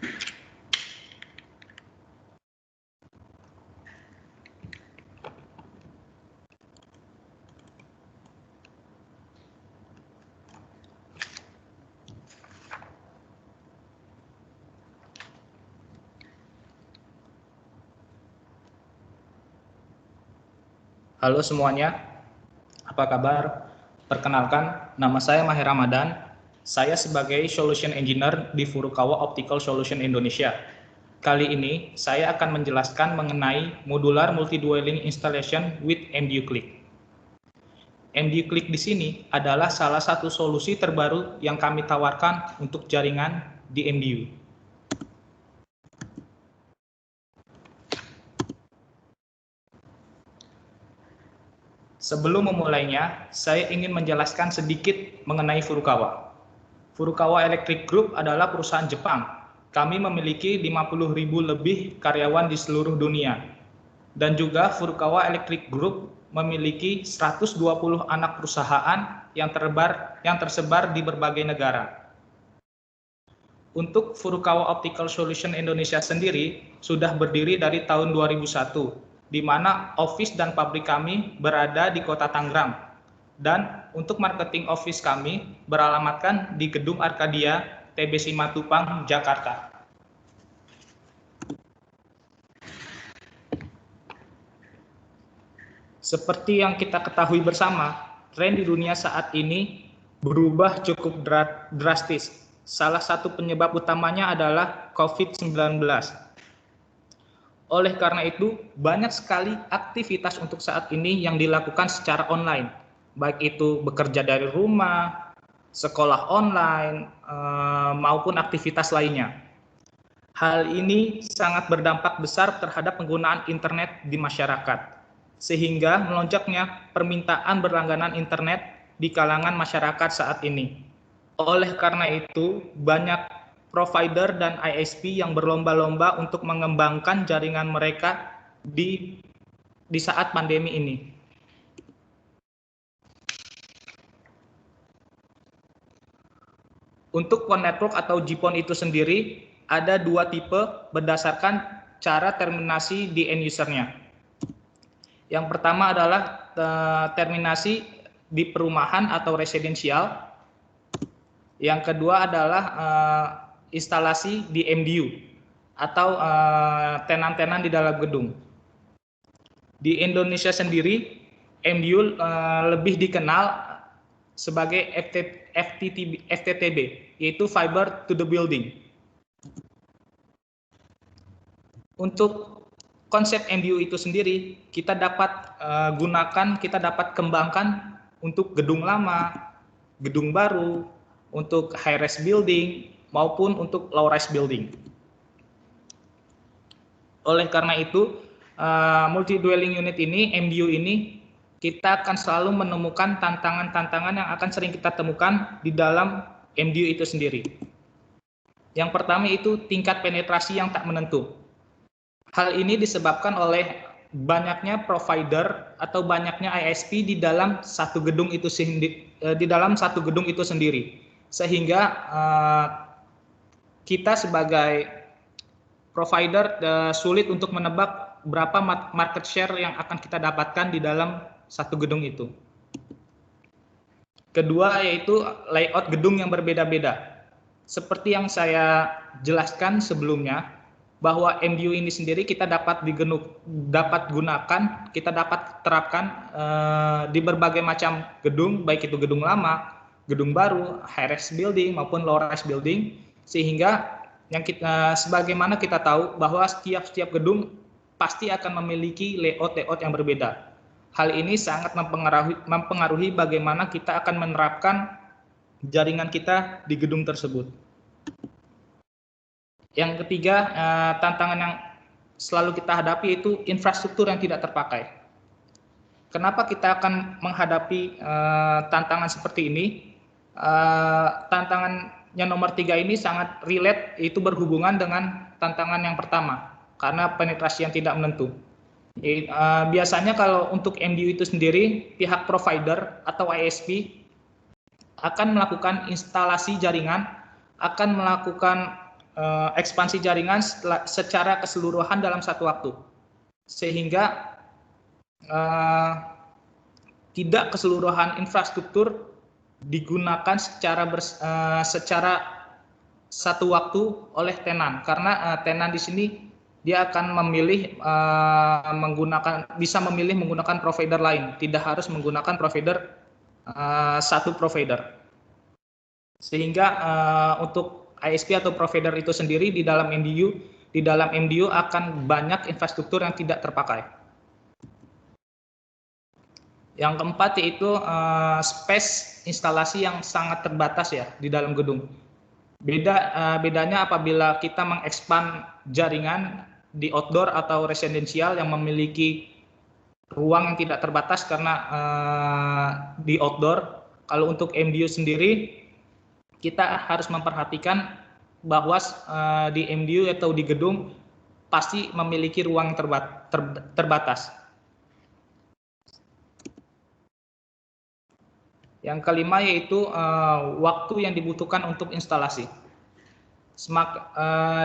Halo semuanya, apa kabar? Perkenalkan, nama saya Maher Ramadan. Saya sebagai Solution Engineer di Furukawa Optical Solution Indonesia. Kali ini, saya akan menjelaskan mengenai Modular Multi-Dwelling Installation with MDU-Click. MDU-Click di sini adalah salah satu solusi terbaru yang kami tawarkan untuk jaringan di MDU. Sebelum memulainya, saya ingin menjelaskan sedikit mengenai Furukawa. Furukawa Electric Group adalah perusahaan Jepang. Kami memiliki 50.000 lebih karyawan di seluruh dunia. Dan juga Furukawa Electric Group memiliki 120 anak perusahaan yang tersebar di berbagai negara. Untuk Furukawa Optical Solution Indonesia sendiri sudah berdiri dari tahun 2001. Di mana office dan pabrik kami berada di Kota Tangerang. Dan untuk marketing office kami beralamatkan di Gedung Arkadia, TBC Matupang, Jakarta. Seperti yang kita ketahui bersama, tren di dunia saat ini berubah cukup drastis. Salah satu penyebab utamanya adalah COVID-19. Oleh karena itu, banyak sekali aktivitas untuk saat ini yang dilakukan secara online, baik itu bekerja dari rumah, sekolah online, maupun aktivitas lainnya. Hal ini sangat berdampak besar terhadap penggunaan internet di masyarakat, sehingga melonjaknya permintaan berlangganan internet di kalangan masyarakat saat ini. Oleh karena itu, banyak provider dan ISP yang berlomba-lomba untuk mengembangkan jaringan mereka di saat pandemi ini. Untuk One Network atau GPON itu sendiri ada dua tipe berdasarkan cara terminasi di end usernya. Yang pertama adalah terminasi di perumahan atau residensial. Yang kedua adalah instalasi di MDU atau tenan-tenan di dalam gedung. Di Indonesia sendiri, MDU lebih dikenal sebagai FTTB, yaitu Fiber to the Building. Untuk konsep MDU itu sendiri, kita dapat kembangkan untuk gedung lama, gedung baru, untuk high-rise building, maupun untuk low-rise building. Oleh karena itu, multi-dwelling unit ini, MDU ini, kita akan selalu menemukan tantangan-tantangan yang akan sering kita temukan di dalam MDU itu sendiri. Yang pertama itu tingkat penetrasi yang tak menentu. Hal ini disebabkan oleh banyaknya provider atau banyaknya ISP di dalam satu gedung itu sendiri, sehingga kita sebagai provider sulit untuk menebak berapa market share yang akan kita dapatkan di dalam satu gedung itu. Kedua yaitu layout gedung yang berbeda-beda. Seperti yang saya jelaskan sebelumnya, bahwa MDU ini sendiri kita dapat terapkan di berbagai macam gedung, baik itu gedung lama, gedung baru, high-rise building maupun low-rise building, sehingga sebagaimana kita tahu bahwa setiap gedung pasti akan memiliki layout yang berbeda. Hal ini sangat mempengaruhi bagaimana kita akan menerapkan jaringan kita di gedung tersebut. Yang ketiga, tantangan yang selalu kita hadapi itu infrastruktur yang tidak terpakai. Kenapa kita akan menghadapi tantangan seperti ini? Tantangan yang nomor 3 ini sangat relate, yaitu berhubungan dengan tantangan yang pertama, karena penetrasi yang tidak menentu. Biasanya kalau untuk MDU itu sendiri, pihak provider atau ISP akan melakukan instalasi jaringan, akan melakukan ekspansi jaringan secara keseluruhan dalam satu waktu, sehingga tidak keseluruhan infrastruktur digunakan secara satu waktu oleh tenan, karena tenan di sini dia akan memilih bisa memilih menggunakan provider lain, tidak harus menggunakan provider satu provider. Sehingga untuk ISP atau provider itu sendiri di dalam MDU akan banyak infrastruktur yang tidak terpakai. Yang keempat yaitu space instalasi yang sangat terbatas ya di dalam gedung. Bedanya apabila kita mengekspan jaringan di outdoor atau residensial yang memiliki ruang yang tidak terbatas, karena di outdoor. Kalau untuk MDU sendiri kita harus memperhatikan bahwa di MDU atau di gedung pasti memiliki ruang terbatas. Yang kelima yaitu waktu yang dibutuhkan untuk instalasi.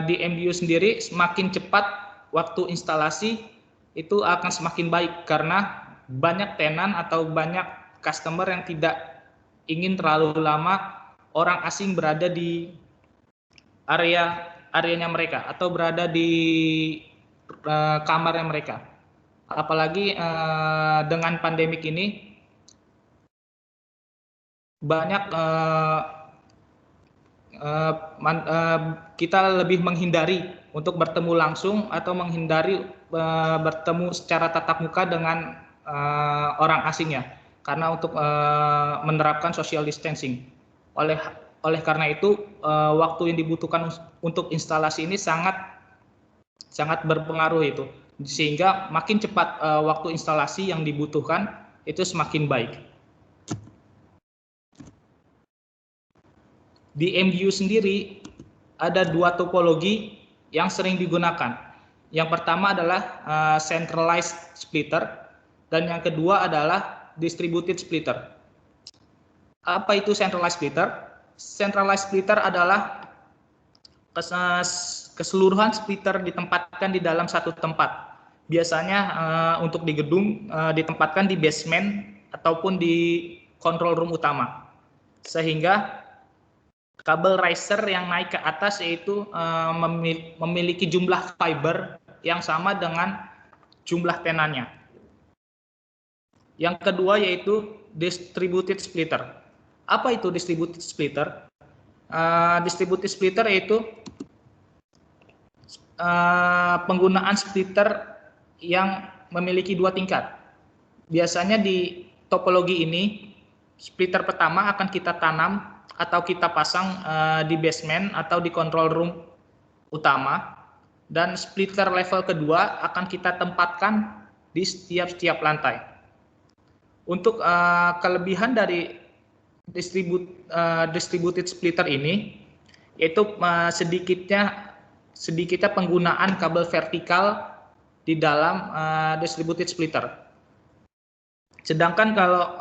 Di MDU sendiri semakin cepat waktu instalasi itu akan semakin baik, karena banyak tenan atau banyak customer yang tidak ingin terlalu lama orang asing berada di areanya mereka atau berada di kamarnya mereka. Apalagi dengan pandemik ini banyak kita lebih menghindari untuk bertemu langsung atau menghindari bertemu secara tatap muka dengan orang asingnya, karena untuk menerapkan social distancing. Oleh karena itu waktu yang dibutuhkan untuk instalasi ini sangat berpengaruh itu, sehingga makin cepat waktu instalasi yang dibutuhkan itu semakin baik. Di MDU sendiri ada dua topologi yang sering digunakan. Yang pertama adalah centralized splitter dan yang kedua adalah distributed splitter. Apa itu centralized splitter? Centralized splitter adalah keseluruhan splitter ditempatkan di dalam satu tempat. Biasanya untuk di gedung ditempatkan di basement ataupun di control room utama, sehingga kabel riser yang naik ke atas yaitu memiliki jumlah fiber yang sama dengan jumlah tenannya. Yang kedua yaitu distributed splitter. Apa itu distributed splitter? Distributed splitter yaitu penggunaan splitter yang memiliki dua tingkat. Biasanya di topologi ini splitter pertama akan kita tanam atau kita pasang di basement atau di control room utama, dan splitter level kedua akan kita tempatkan di setiap lantai. Untuk kelebihan dari distributed splitter ini yaitu sedikitnya penggunaan kabel vertikal di dalam distributed splitter. Sedangkan kalau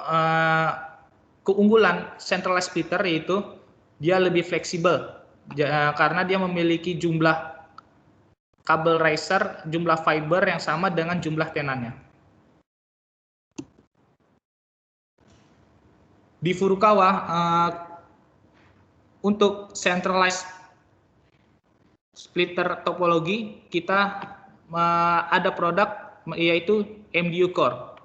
keunggulan centralized splitter yaitu dia lebih fleksibel karena dia memiliki jumlah kabel riser, jumlah fiber yang sama dengan jumlah tenannya. Di Furukawa untuk centralized splitter topologi kita ada produk yaitu MDU Core.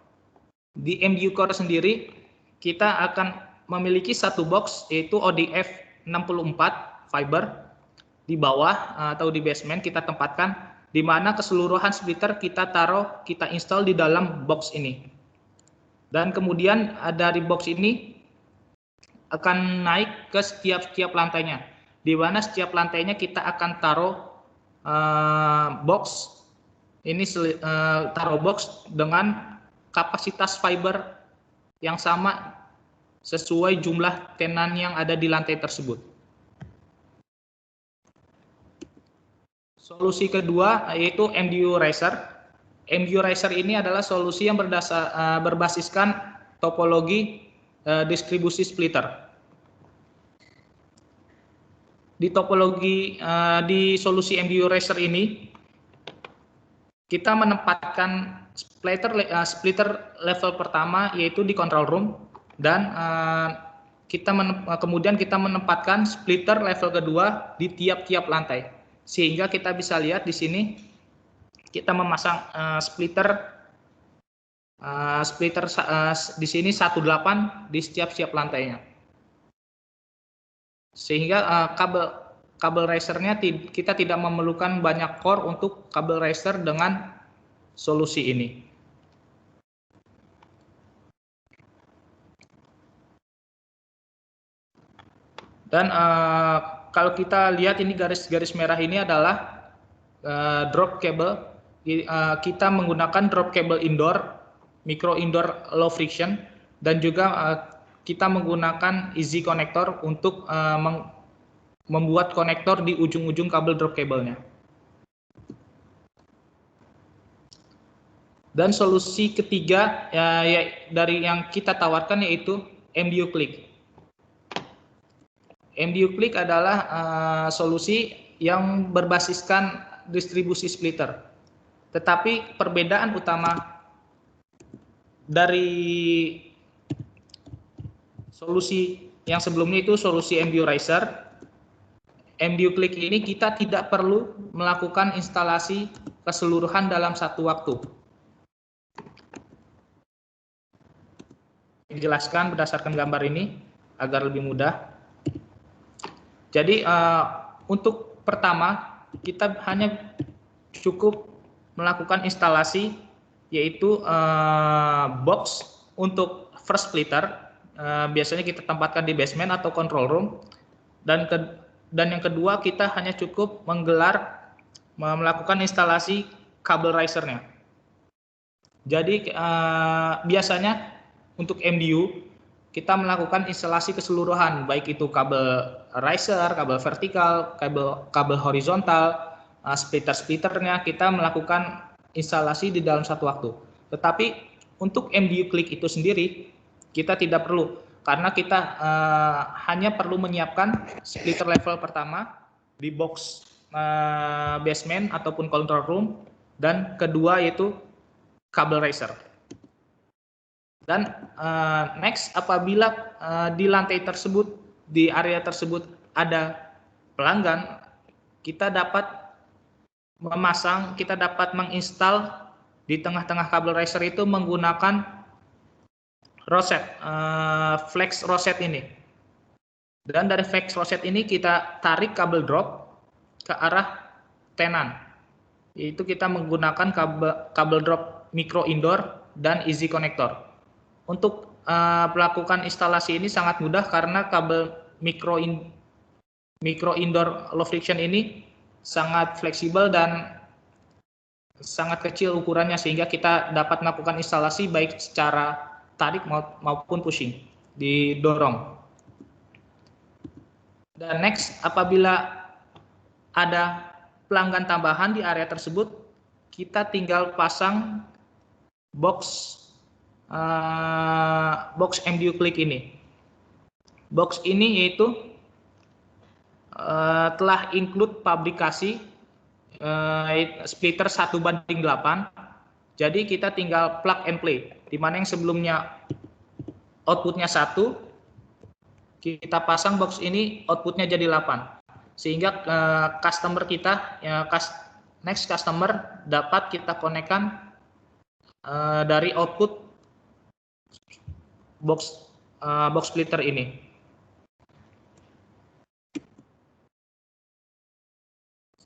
Di MDU Core sendiri kita akan memiliki satu box yaitu ODF 64 fiber di bawah atau di basement kita tempatkan, di mana keseluruhan splitter kita install di dalam box ini. Dan kemudian dari box ini akan naik ke setiap lantainya, di mana setiap lantainya kita akan taruh box dengan kapasitas fiber yang sama sesuai jumlah tenan yang ada di lantai tersebut. Solusi kedua yaitu MDU Riser. MDU Riser ini adalah solusi yang berbasiskan topologi distribusi splitter. di topologi di solusi MDU Racer ini kita menempatkan splitter level pertama yaitu di control room, dan kemudian kita menempatkan splitter level kedua di tiap-tiap lantai, sehingga kita bisa lihat di sini kita memasang splitter di sini 18 di setiap lantainya, sehingga kabel racernya kita tidak memerlukan banyak core untuk kabel racer dengan solusi ini. Dan kalau kita lihat ini garis-garis merah ini adalah drop cable. Kita menggunakan drop cable indoor, micro indoor low friction, dan juga kita menggunakan easy connector untuk membuat konektor di ujung-ujung kabel drop cable-nya. Dan solusi ketiga dari yang kita tawarkan yaitu MDU Click. MDU Click adalah solusi yang berbasiskan distribusi splitter. Tetapi perbedaan utama dari solusi yang sebelumnya itu solusi MDU Racer, MDU Click ini kita tidak perlu melakukan instalasi keseluruhan dalam satu waktu. Dijelaskan berdasarkan gambar ini agar lebih mudah. Jadi untuk pertama kita hanya cukup melakukan instalasi yaitu box untuk first splitter, biasanya kita tempatkan di basement atau control room, dan yang kedua kita hanya cukup melakukan instalasi kabel risernya. Jadi biasanya untuk MDU kita melakukan instalasi keseluruhan, baik itu kabel riser, kabel vertikal, kabel horizontal, splitter-splitternya kita melakukan instalasi di dalam satu waktu. Tetapi untuk MDU Click itu sendiri kita tidak perlu, karena kita hanya perlu menyiapkan splitter level pertama di box basement ataupun control room, dan kedua yaitu kabel riser. Dan next, apabila di lantai tersebut, di area tersebut ada pelanggan, kita dapat menginstal di tengah-tengah kabel riser itu menggunakan roset, flex roset ini. Dan dari flex roset ini kita tarik kabel drop ke arah tenan. Yaitu kita menggunakan kabel drop micro indoor dan easy connector. Untuk melakukan instalasi ini sangat mudah karena kabel micro indoor low friction ini sangat fleksibel dan sangat kecil ukurannya, sehingga kita dapat melakukan instalasi baik secara tarik maupun pushing, didorong. Dan next, apabila ada pelanggan tambahan di area tersebut, kita tinggal pasang box MDU Click ini. Box ini yaitu telah include pabrikasi splitter 1:8. Jadi kita tinggal plug and play, di mana yang sebelumnya outputnya 1, kita pasang box ini outputnya jadi 8, sehingga customer kita, next customer dapat kita konekkan dari output box splitter ini.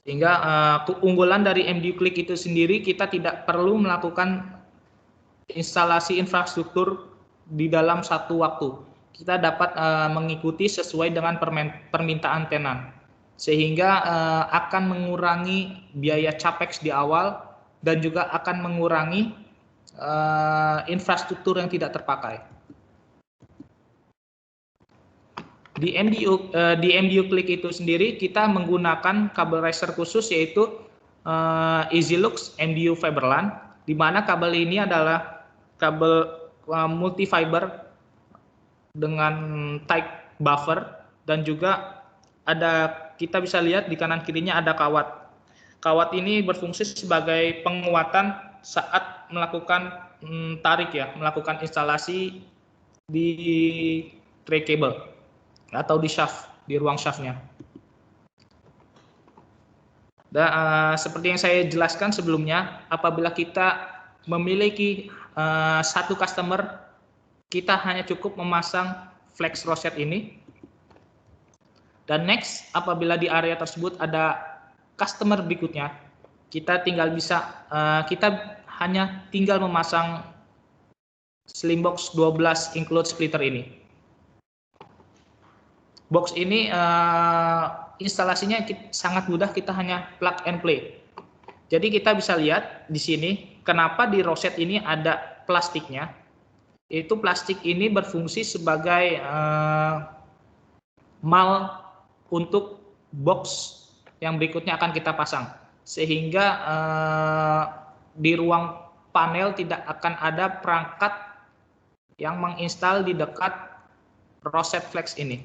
Sehingga keunggulan dari MDU Click itu sendiri, kita tidak perlu melakukan instalasi infrastruktur di dalam satu waktu. Kita dapat mengikuti sesuai dengan permintaan tenan, sehingga akan mengurangi biaya capex di awal dan juga akan mengurangi infrastruktur yang tidak terpakai. Di MDU Click itu sendiri kita menggunakan kabel riser khusus yaitu EasyLux MDU Fiberland, di mana kabel ini adalah kabel multi fiber dengan tight buffer, dan juga ada kita bisa lihat di kanan kirinya ada kawat. Kawat ini berfungsi sebagai penguatan saat melakukan tarik ya, melakukan instalasi di tray cable atau di shaft, di ruang shaftnya. Dan seperti yang saya jelaskan sebelumnya, apabila kita memiliki satu customer, kita hanya cukup memasang flex rosette ini. Dan next, apabila di area tersebut ada customer berikutnya, kita hanya tinggal memasang Slimbox 12 include splitter ini. Box ini instalasinya sangat mudah, kita hanya plug and play. Jadi kita bisa lihat di sini kenapa di rosette ini ada plastiknya. Itu plastik ini berfungsi sebagai mal untuk box yang berikutnya akan kita pasang, sehingga di ruang panel tidak akan ada perangkat yang menginstal di dekat rosette flex ini.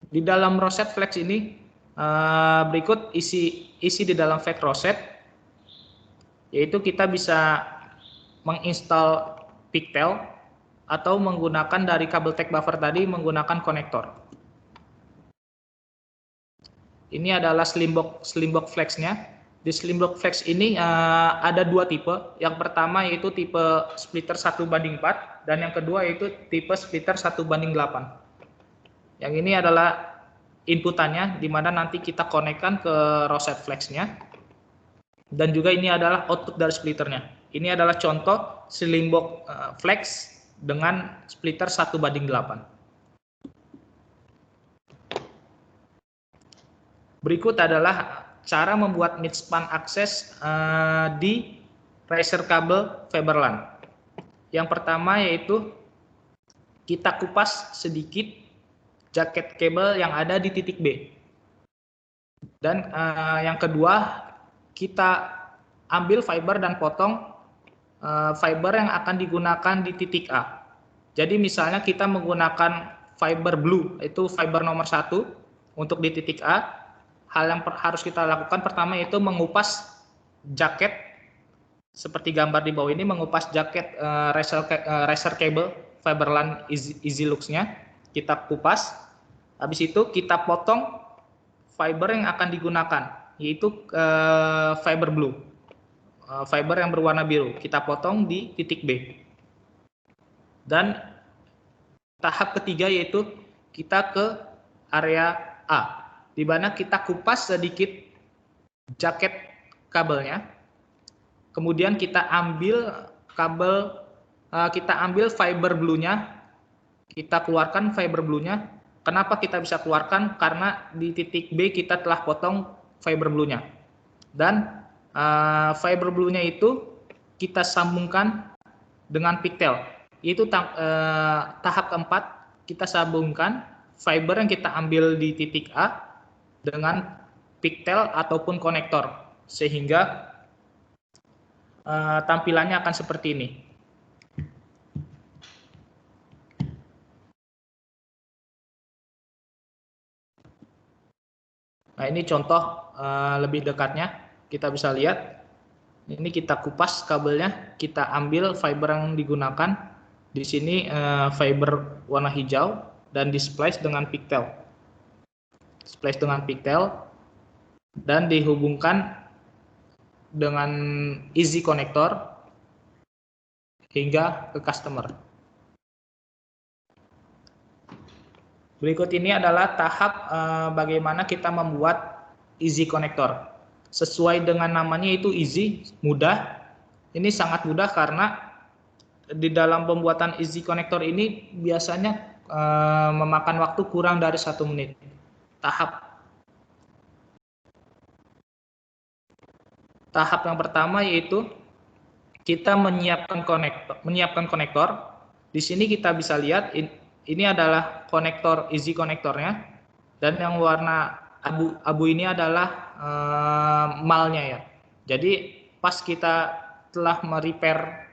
Di dalam rosette flex ini berikut isi di dalam flex rosette, yaitu kita bisa menginstal pigtail atau menggunakan dari kabel tag buffer tadi menggunakan konektor. Ini adalah slimbox flexnya. Di slimbox flex ini ada dua tipe. Yang pertama yaitu tipe splitter 1:4 dan yang kedua yaitu tipe splitter 1:8. Yang ini adalah inputannya, di mana nanti kita konekkan ke rosette flexnya. Dan juga ini adalah output dari splitternya. Ini adalah contoh slimbox flex dengan splitter 1:8. Berikut adalah cara membuat midspan akses di riser kabel Faberland. Yang pertama yaitu kita kupas sedikit jaket kabel yang ada di titik B. Dan yang kedua, kita ambil fiber dan potong fiber yang akan digunakan di titik A. Jadi misalnya kita menggunakan fiber blue, itu fiber nomor 1 untuk di titik A. Hal yang harus kita lakukan pertama yaitu mengupas jaket, seperti gambar di bawah ini, mengupas jaket riser cable Faberland EasyLux-nya. Kita kupas. Habis itu kita potong fiber yang akan digunakan, yaitu fiber blue, fiber yang berwarna biru. Kita potong di titik B. Dan tahap ketiga yaitu kita ke area A, di mana kita kupas sedikit jaket kabelnya. Kemudian kita ambil fiber blue-nya, kita keluarkan fiber blue-nya. Kenapa kita bisa keluarkan? Karena di titik B kita telah potong fiber blue-nya. Dan fiber blue-nya itu kita sambungkan dengan pigtail. Itu tahap keempat, kita sambungkan fiber yang kita ambil di titik A dengan pigtail ataupun konektor, sehingga tampilannya akan seperti ini. Nah, ini contoh lebih dekatnya, kita bisa lihat. Ini kita kupas kabelnya, kita ambil fiber yang digunakan. Di sini fiber warna hijau dan di splice dengan pigtail. Splice dengan pigtail dan dihubungkan dengan easy connector hingga ke customer. Berikut ini adalah tahap bagaimana kita membuat easy connector. Sesuai dengan namanya itu easy, mudah. Ini sangat mudah karena di dalam pembuatan easy connector ini biasanya memakan waktu kurang dari 1 menit. Tahap yang pertama yaitu kita menyiapkan konektor. Di sini kita bisa lihat ini adalah konektor easy konektornya, dan yang warna abu ini adalah malnya ya. Jadi pas kita telah merepair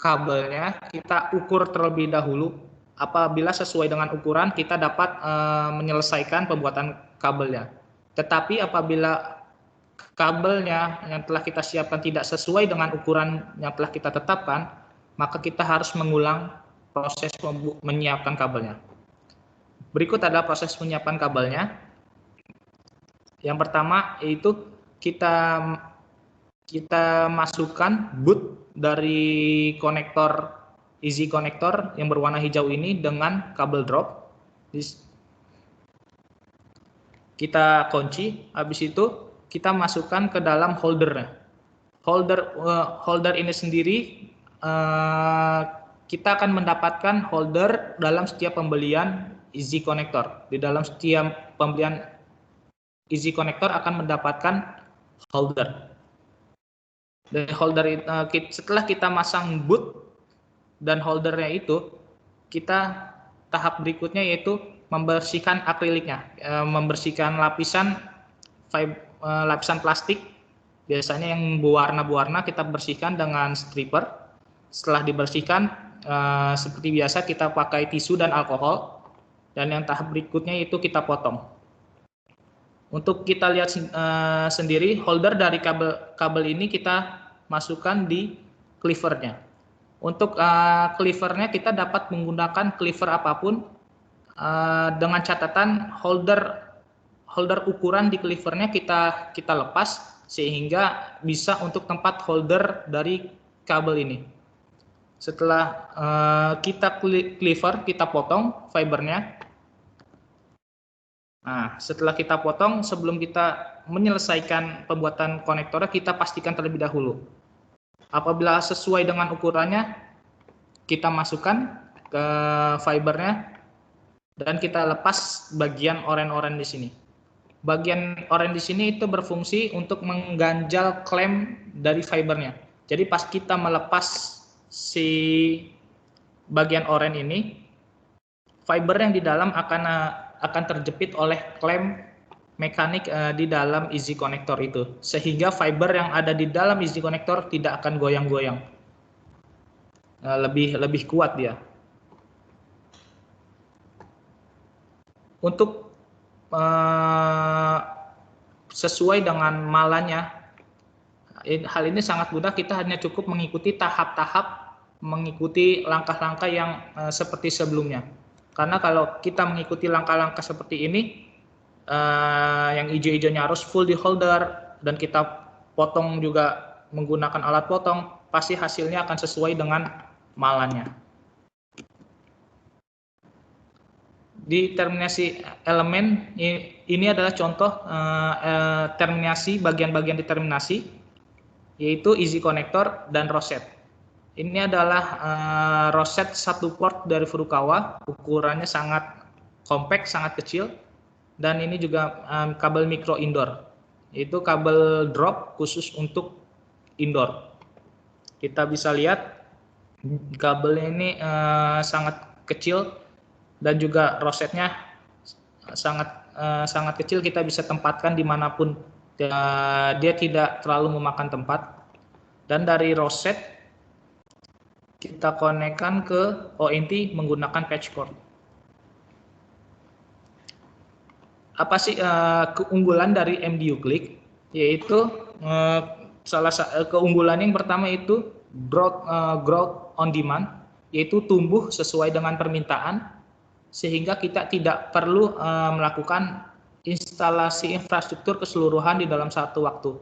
kabelnya kita ukur terlebih dahulu. Apabila sesuai dengan ukuran, kita dapat menyelesaikan pembuatan kabelnya. Tetapi apabila kabelnya yang telah kita siapkan tidak sesuai dengan ukuran yang telah kita tetapkan, maka kita harus mengulang proses menyiapkan kabelnya. Berikut adalah proses menyiapkan kabelnya. Yang pertama yaitu kita masukkan boot dari konektor easy connector yang berwarna hijau ini dengan kabel drop. Kita kunci, habis itu kita masukkan ke dalam holdernya. Holder ini sendiri kita akan mendapatkan holder dalam setiap pembelian easy connector. Di dalam setiap pembelian easy connector akan mendapatkan holder. Dan holder setelah kita masang boot dan holdernya itu, kita tahap berikutnya yaitu membersihkan akriliknya, membersihkan lapisan plastik. Biasanya yang berwarna-warna kita bersihkan dengan striper. Setelah dibersihkan, seperti biasa kita pakai tisu dan alkohol. Dan yang tahap berikutnya itu kita potong. Untuk kita lihat sendiri, holder dari kabel ini kita masukkan di cleavernya. Untuk cleavernya kita dapat menggunakan cleaver apapun, dengan catatan holder ukuran di cleavernya kita lepas sehingga bisa untuk tempat holder dari kabel ini. Setelah kita cleaver, kita potong fibernya. Nah, setelah kita potong, sebelum kita menyelesaikan pembuatan konektornya, kita pastikan terlebih dahulu. Apabila sesuai dengan ukurannya, kita masukkan ke fibernya dan kita lepas bagian oranye-oranye di sini. Bagian oranye di sini itu berfungsi untuk mengganjal klem dari fibernya. Jadi pas kita melepas si bagian oranye ini, fiber yang di dalam akan terjepit oleh klem mekanik di dalam easy connector itu, sehingga fiber yang ada di dalam easy connector tidak akan goyang-goyang, lebih kuat dia. Untuk sesuai dengan malanya, hal ini sangat mudah. Kita hanya cukup mengikuti tahap-tahap, mengikuti langkah-langkah yang seperti sebelumnya. Karena kalau kita mengikuti langkah-langkah seperti ini, yang hijau-hijaunya harus full di holder dan kita potong juga menggunakan alat potong, pasti hasilnya akan sesuai dengan malannya. Di terminasi elemen ini adalah contoh terminasi, bagian-bagian di terminasi, yaitu easy connector dan roset. Ini adalah roset satu port dari Furukawa, ukurannya sangat kompak, sangat kecil. Dan ini juga kabel mikro indoor, yaitu kabel drop khusus untuk indoor. Kita bisa lihat kabelnya ini sangat kecil dan juga rosetnya sangat kecil. Kita bisa tempatkan dimanapun, dia tidak terlalu memakan tempat. Dan dari roset kita konekkan ke ONT menggunakan patch cord. Apa sih keunggulan dari MDU Click? Yaitu keunggulan yang pertama itu growth on demand, yaitu tumbuh sesuai dengan permintaan, sehingga kita tidak perlu melakukan instalasi infrastruktur keseluruhan di dalam satu waktu.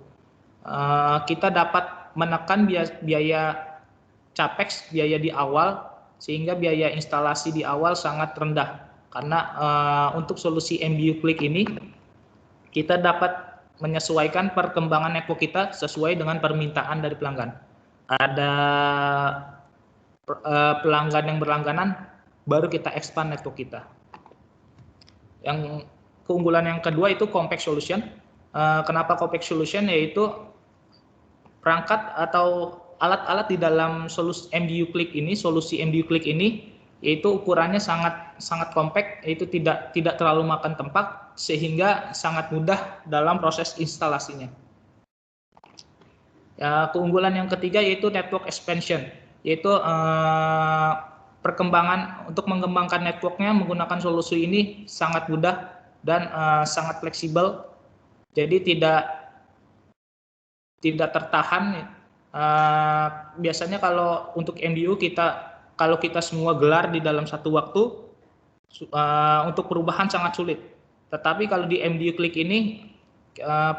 Kita dapat menekan biaya capex, biaya di awal, sehingga biaya instalasi di awal sangat rendah. Karena untuk solusi MDU Click ini, kita dapat menyesuaikan perkembangan network kita sesuai dengan permintaan dari pelanggan. Ada pelanggan yang berlangganan, baru kita expand network kita. Yang keunggulan yang kedua itu compact solution. Kenapa compact solution? Yaitu perangkat atau alat-alat di dalam solusi MDU Click ini, yaitu ukurannya sangat kompak, yaitu tidak terlalu makan tempat, sehingga sangat mudah dalam proses instalasinya. Ya, keunggulan yang ketiga yaitu network expansion. yaitu perkembangan untuk mengembangkan networknya menggunakan solusi ini sangat mudah dan sangat fleksibel, jadi tidak tertahan. Biasanya kalau untuk MDU kalau kita semua gelar di dalam satu waktu, untuk perubahan sangat sulit. Tetapi kalau di MDU Klik ini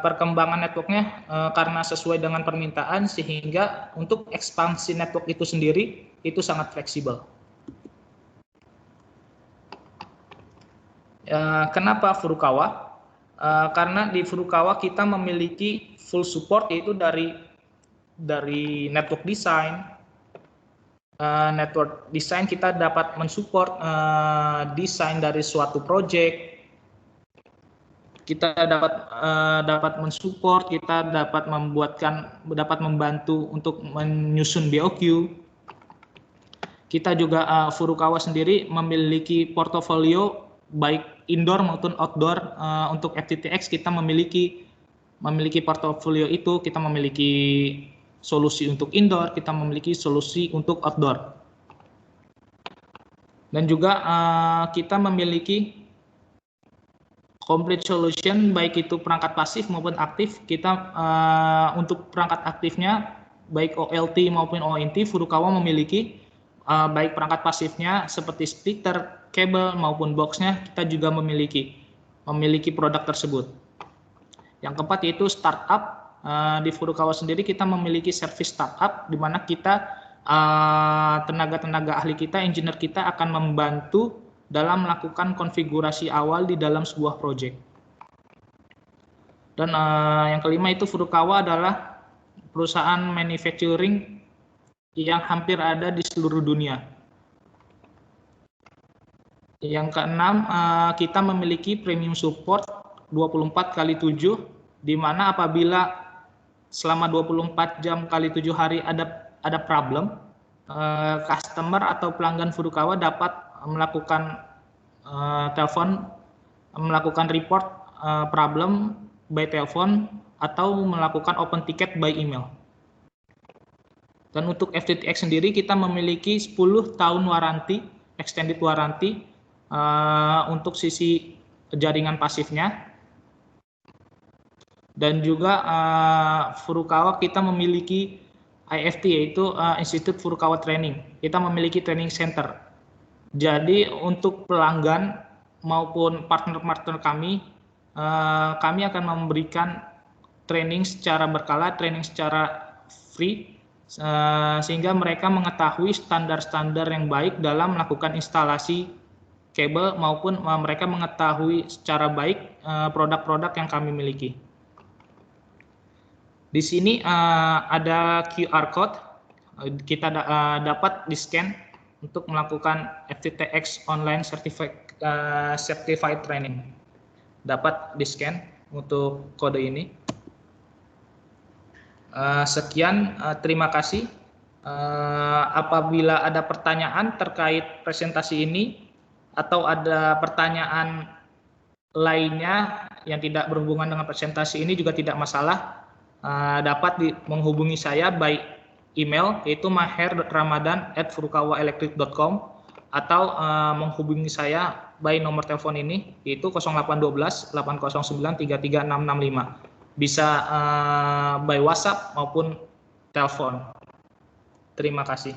perkembangan networknya karena sesuai dengan permintaan, sehingga untuk ekspansi network itu sendiri itu sangat fleksibel. Kenapa Furukawa? Karena di Furukawa kita memiliki full support, yaitu dari network design. Network design kita dapat mensupport desain dari suatu project. Kita dapat mensupport, kita dapat membantu untuk menyusun BOQ. Kita juga Furukawa sendiri memiliki portofolio baik indoor maupun outdoor. Untuk FTTX kita memiliki portofolio itu, kita memiliki solusi untuk indoor, kita memiliki solusi untuk outdoor. Dan juga kita memiliki complete solution, baik itu perangkat pasif maupun aktif. Kita untuk perangkat aktifnya baik OLT maupun ONT, Furukawa memiliki. Baik perangkat pasifnya seperti splitter, kabel maupun boxnya, kita juga memiliki produk tersebut. Yang keempat yaitu startup. Di Furukawa sendiri kita memiliki service startup, di mana kita tenaga ahli kita, engineer kita akan membantu dalam melakukan konfigurasi awal di dalam sebuah project. Dan yang kelima itu Furukawa adalah perusahaan manufacturing yang hampir ada di seluruh dunia. Yang keenam, kita memiliki premium support 24/7, di mana apabila selama 24 jam kali 7 hari ada problem, customer atau pelanggan Furukawa dapat melakukan telepon, melakukan report problem by telepon, atau melakukan open ticket by email. Dan untuk FTTX sendiri kita memiliki 10 tahun waranti, extended waranti untuk sisi jaringan pasifnya. Dan juga Furukawa kita memiliki IFT, yaitu Institute Furukawa Training. Kita memiliki training center. Jadi untuk pelanggan maupun partner-partner kami akan memberikan training secara berkala, training secara free, sehingga mereka mengetahui standar-standar yang baik dalam melakukan instalasi kabel, maupun mereka mengetahui secara baik produk-produk yang kami miliki. Di sini ada QR code, kita dapat di-scan untuk melakukan FTTX online certified training. Dapat di-scan untuk kode ini. Sekian, terima kasih. Apabila ada pertanyaan terkait presentasi ini atau ada pertanyaan lainnya yang tidak berhubungan dengan presentasi ini juga tidak masalah, dapat menghubungi saya by email, yaitu maher.ramadan@furukawaelectric.com, atau menghubungi saya by nomor telepon ini, yaitu 0812 809 33665. Bisa by WhatsApp maupun telepon. Terima kasih.